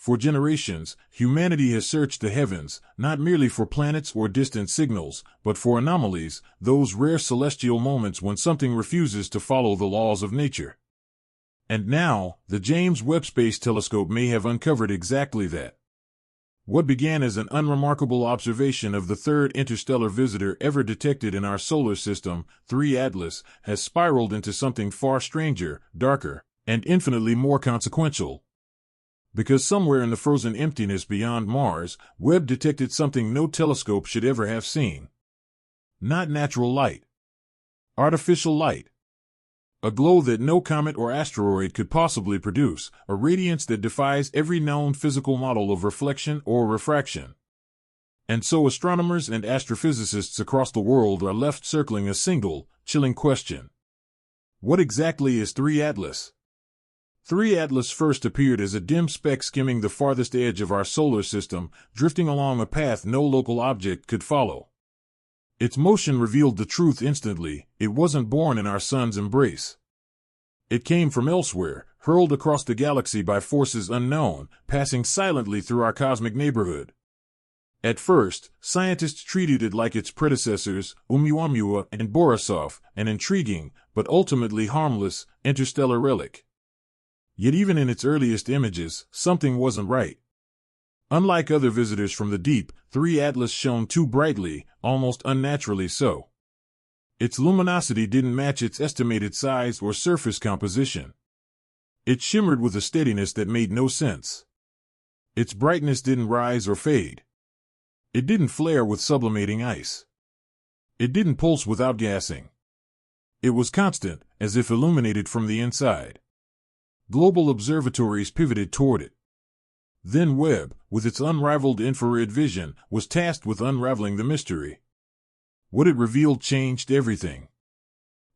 For generations, humanity has searched the heavens, not merely for planets or distant signals, but for anomalies, those rare celestial moments when something refuses to follow the laws of nature. And now, the James Webb Space Telescope may have uncovered exactly that. What began as an unremarkable observation of the third interstellar visitor ever detected in our solar system, 3 Atlas, has spiraled into something far stranger, darker, and infinitely more consequential. Because somewhere in the frozen emptiness beyond Mars, Webb detected something no telescope should ever have seen. Not natural light. Artificial light. A glow that no comet or asteroid could possibly produce, a radiance that defies every known physical model of reflection or refraction. And so astronomers and astrophysicists across the world are left circling a single, chilling question. What exactly is 3 Atlas? 3 Atlas first appeared as a dim speck skimming the farthest edge of our solar system, drifting along a path no local object could follow. Its motion revealed the truth instantly: it wasn't born in our sun's embrace. It came from elsewhere, hurled across the galaxy by forces unknown, passing silently through our cosmic neighborhood. At first, scientists treated it like its predecessors, Oumuamua and Borisov, an intriguing, but ultimately harmless, interstellar relic. Yet even in its earliest images, something wasn't right. Unlike other visitors from the deep, 3 Atlas shone too brightly, almost unnaturally so. Its luminosity didn't match its estimated size or surface composition. It shimmered with a steadiness that made no sense. Its brightness didn't rise or fade. It didn't flare with sublimating ice. It didn't pulse without gassing. It was constant, as if illuminated from the inside. Global observatories pivoted toward it. Then Webb, with its unrivaled infrared vision, was tasked with unraveling the mystery. What it revealed changed everything.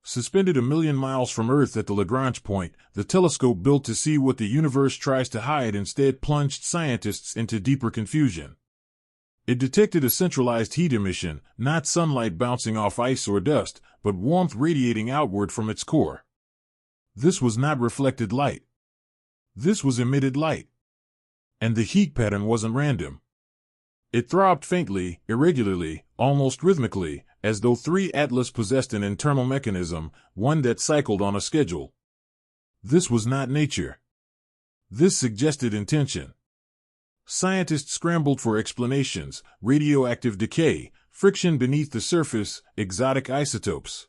Suspended 1,000,000 miles from Earth at the Lagrange point, the telescope built to see what the universe tries to hide instead plunged scientists into deeper confusion. It detected a centralized heat emission, not sunlight bouncing off ice or dust, but warmth radiating outward from its core. This was not reflected light. This was emitted light. And the heat pattern wasn't random. It throbbed faintly, irregularly, almost rhythmically, as though 3 Atlas possessed an internal mechanism, one that cycled on a schedule. This was not nature. This suggested intention. Scientists scrambled for explanations: radioactive decay, friction beneath the surface, exotic isotopes.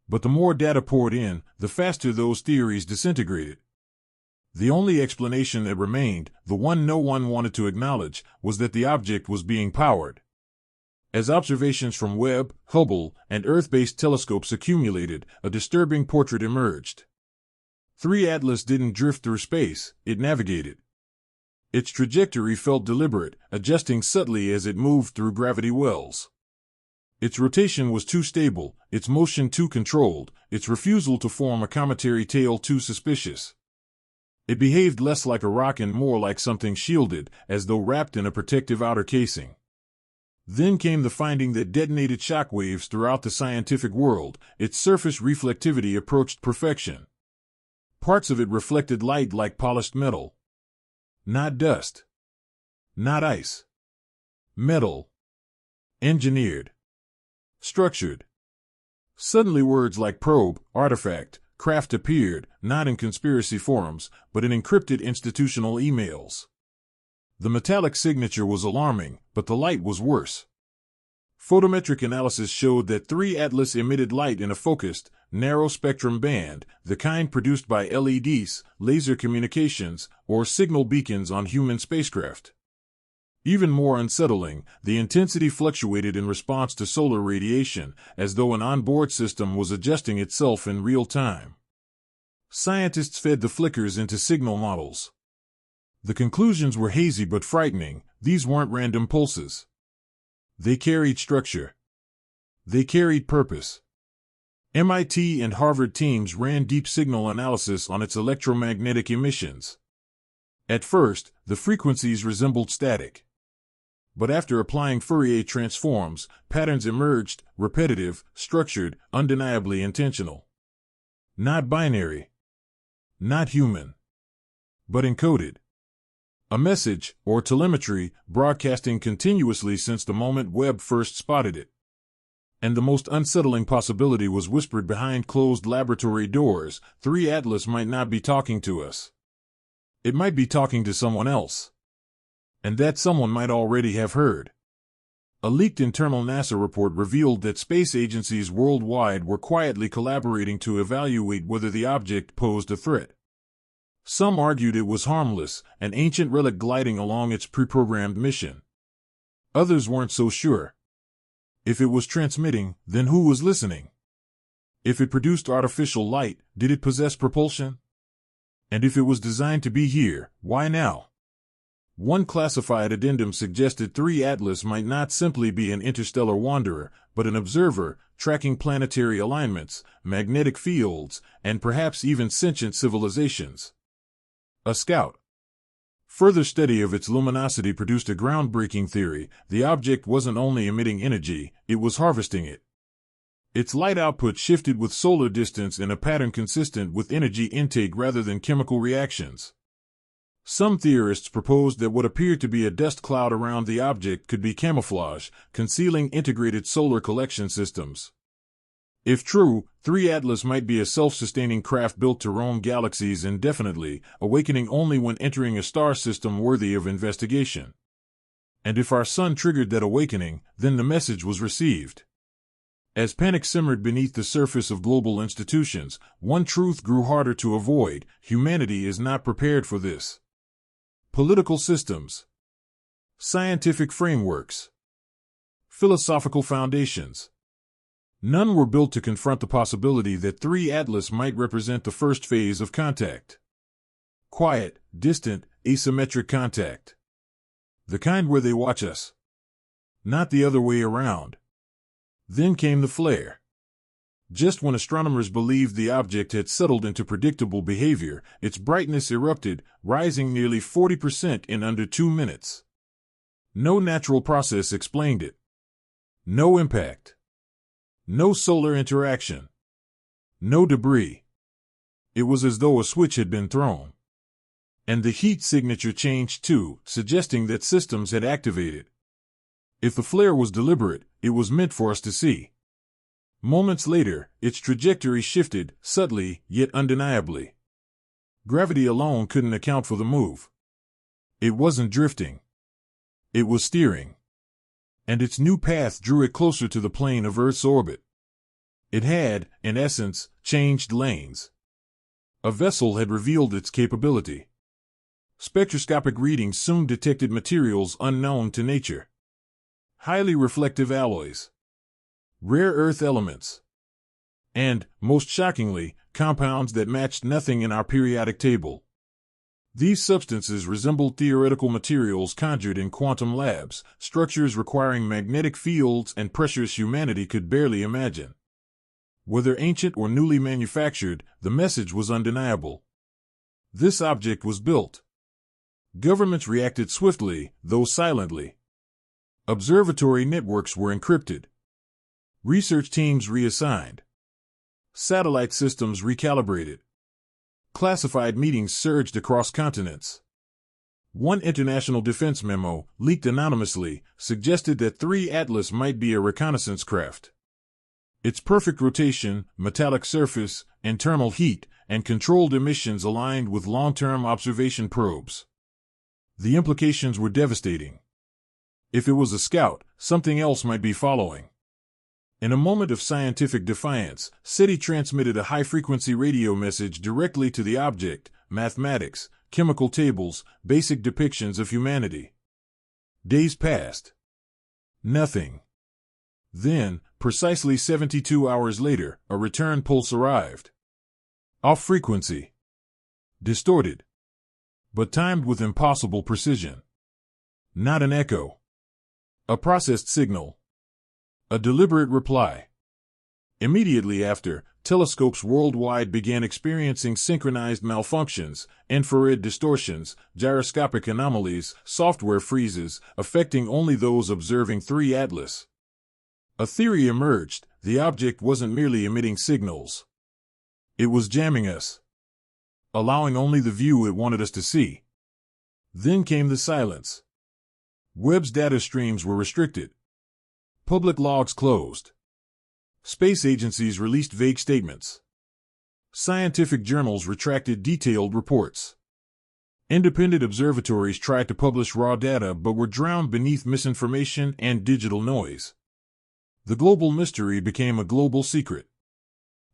But the more data poured in, the faster those theories disintegrated. The only explanation that remained, the one no one wanted to acknowledge, was that the object was being powered. As observations from Webb, Hubble, and Earth-based telescopes accumulated, a disturbing portrait emerged. 3 Atlas didn't drift through space, it navigated. Its trajectory felt deliberate, adjusting subtly as it moved through gravity wells. Its rotation was too stable, its motion too controlled, its refusal to form a cometary tail too suspicious. It behaved less like a rock and more like something shielded, as though wrapped in a protective outer casing. Then came the finding that detonated shockwaves throughout the scientific world. Its surface reflectivity approached perfection. Parts of it reflected light like polished metal. Not dust. Not ice. Metal. Engineered. Structured. Suddenly words like probe, artifact, craft appeared, not in conspiracy forums, but in encrypted institutional emails. The metallic signature was alarming, but the light was worse. Photometric analysis showed that 3 Atlas emitted light in a focused, narrow-spectrum band, the kind produced by LEDs, laser communications, or signal beacons on human spacecraft. Even more unsettling, the intensity fluctuated in response to solar radiation, as though an onboard system was adjusting itself in real time. Scientists fed the flickers into signal models. The conclusions were hazy but frightening. These weren't random pulses. They carried structure. They carried purpose. MIT and Harvard teams ran deep signal analysis on its electromagnetic emissions. At first, the frequencies resembled static. But after applying Fourier transforms, patterns emerged: repetitive, structured, undeniably intentional. Not binary. Not human. But encoded. A message, or telemetry, broadcasting continuously since the moment Webb first spotted it. And the most unsettling possibility was whispered behind closed laboratory doors: 3 Atlas might not be talking to us. It might be talking to someone else. And that someone might already have heard. A leaked internal NASA report revealed that space agencies worldwide were quietly collaborating to evaluate whether the object posed a threat. Some argued it was harmless, an ancient relic gliding along its pre-programmed mission. Others weren't so sure. If it was transmitting, then who was listening? If it produced artificial light, did it possess propulsion? And if it was designed to be here, why now? One classified addendum suggested 3 Atlas might not simply be an interstellar wanderer, but an observer, tracking planetary alignments, magnetic fields, and perhaps even sentient civilizations. A scout. Further study of its luminosity produced a groundbreaking theory: the object wasn't only emitting energy, it was harvesting it. Its light output shifted with solar distance in a pattern consistent with energy intake rather than chemical reactions. Some theorists proposed that what appeared to be a dust cloud around the object could be camouflage, concealing integrated solar collection systems. If true, 3 Atlas might be a self-sustaining craft built to roam galaxies indefinitely, awakening only when entering a star system worthy of investigation. And if our sun triggered that awakening, then the message was received. As panic simmered beneath the surface of global institutions, one truth grew harder to avoid: humanity is not prepared for this. Political systems, scientific frameworks, philosophical foundations. None were built to confront the possibility that 3 Atlas might represent the first phase of contact. Quiet, distant, asymmetric contact. The kind where they watch us. Not the other way around. Then came the flare. Just when astronomers believed the object had settled into predictable behavior, its brightness erupted, rising nearly 40% in under 2 minutes. No natural process explained it. No impact. No solar interaction. No debris. It was as though a switch had been thrown. And the heat signature changed too, suggesting that systems had activated. If the flare was deliberate, it was meant for us to see. Moments later, its trajectory shifted, subtly, yet undeniably. Gravity alone couldn't account for the move. It wasn't drifting. It was steering. And its new path drew it closer to the plane of Earth's orbit. It had, in essence, changed lanes. A vessel had revealed its capability. Spectroscopic readings soon detected materials unknown to nature. Highly reflective alloys. Rare earth elements. And, most shockingly, compounds that matched nothing in our periodic table. These substances resembled theoretical materials conjured in quantum labs, structures requiring magnetic fields and pressures humanity could barely imagine. Whether ancient or newly manufactured, the message was undeniable. This object was built. Governments reacted swiftly, though silently. Observatory networks were encrypted. Research teams reassigned. Satellite systems recalibrated. Classified meetings surged across continents. One international defense memo, leaked anonymously, suggested that 3 Atlas might be a reconnaissance craft. Its perfect rotation, metallic surface, internal heat, and controlled emissions aligned with long-term observation probes. The implications were devastating. If it was a scout, something else might be following. In a moment of scientific defiance, SETI transmitted a high-frequency radio message directly to the object: mathematics, chemical tables, basic depictions of humanity. Days passed. Nothing. Then, precisely 72 hours later, a return pulse arrived. Off frequency. Distorted. But timed with impossible precision. Not an echo. A processed signal. A deliberate reply. Immediately after, telescopes worldwide began experiencing synchronized malfunctions, infrared distortions, gyroscopic anomalies, software freezes, affecting only those observing 3 Atlas. A theory emerged: the object wasn't merely emitting signals. It was jamming us. Allowing only the view it wanted us to see. Then came the silence. Webb's data streams were restricted. Public logs closed. Space agencies released vague statements. Scientific journals retracted detailed reports. Independent observatories tried to publish raw data but were drowned beneath misinformation and digital noise. The global mystery became a global secret.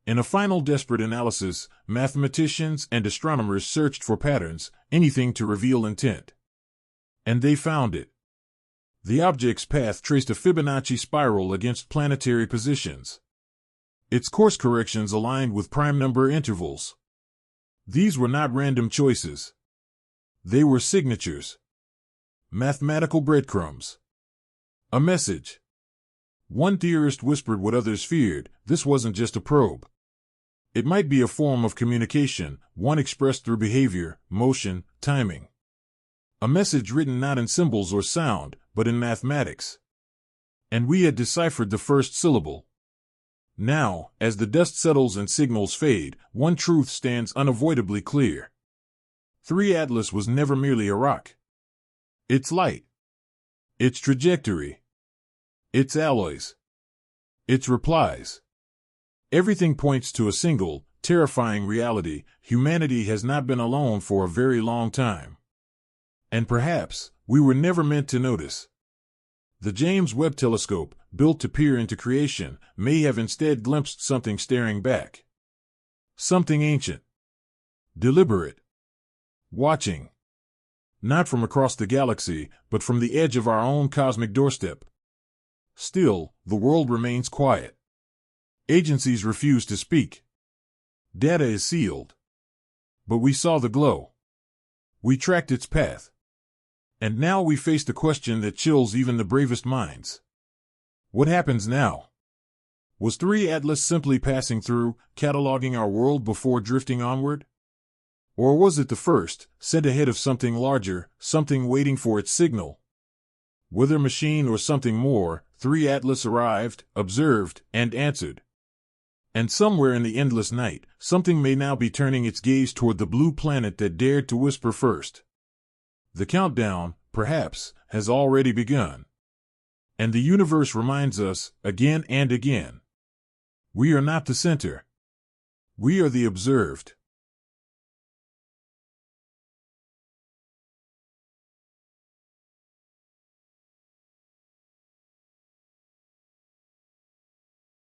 In a final desperate analysis, mathematicians and astronomers searched for patterns, anything to reveal intent. And they found it. The object's path traced a Fibonacci spiral against planetary positions. Its course corrections aligned with prime number intervals. These were not random choices. They were signatures. Mathematical breadcrumbs. A message. One theorist whispered what others feared: this wasn't just a probe. It might be a form of communication, one expressed through behavior, motion, timing. A message written not in symbols or sound, but in mathematics. And we had deciphered the first syllable. Now, as the dust settles and signals fade, one truth stands unavoidably clear. 3 Atlas was never merely a rock. Its light. Its trajectory. Its alloys. Its replies. Everything points to a single, terrifying reality: humanity has not been alone for a very long time. And perhaps, we were never meant to notice. The James Webb Telescope, built to peer into creation, may have instead glimpsed something staring back. Something ancient. Deliberate. Watching. Not from across the galaxy, but from the edge of our own cosmic doorstep. Still, the world remains quiet. Agencies refuse to speak. Data is sealed. But we saw the glow. We tracked its path. And now we face the question that chills even the bravest minds. What happens now? Was 3 Atlas simply passing through, cataloging our world before drifting onward? Or was it the first, sent ahead of something larger, something waiting for its signal? Whether machine or something more, 3 Atlas arrived, observed, and answered. And somewhere in the endless night, something may now be turning its gaze toward the blue planet that dared to whisper first. The countdown, perhaps, has already begun. And the universe reminds us, again and again. We are not the center. We are the observed.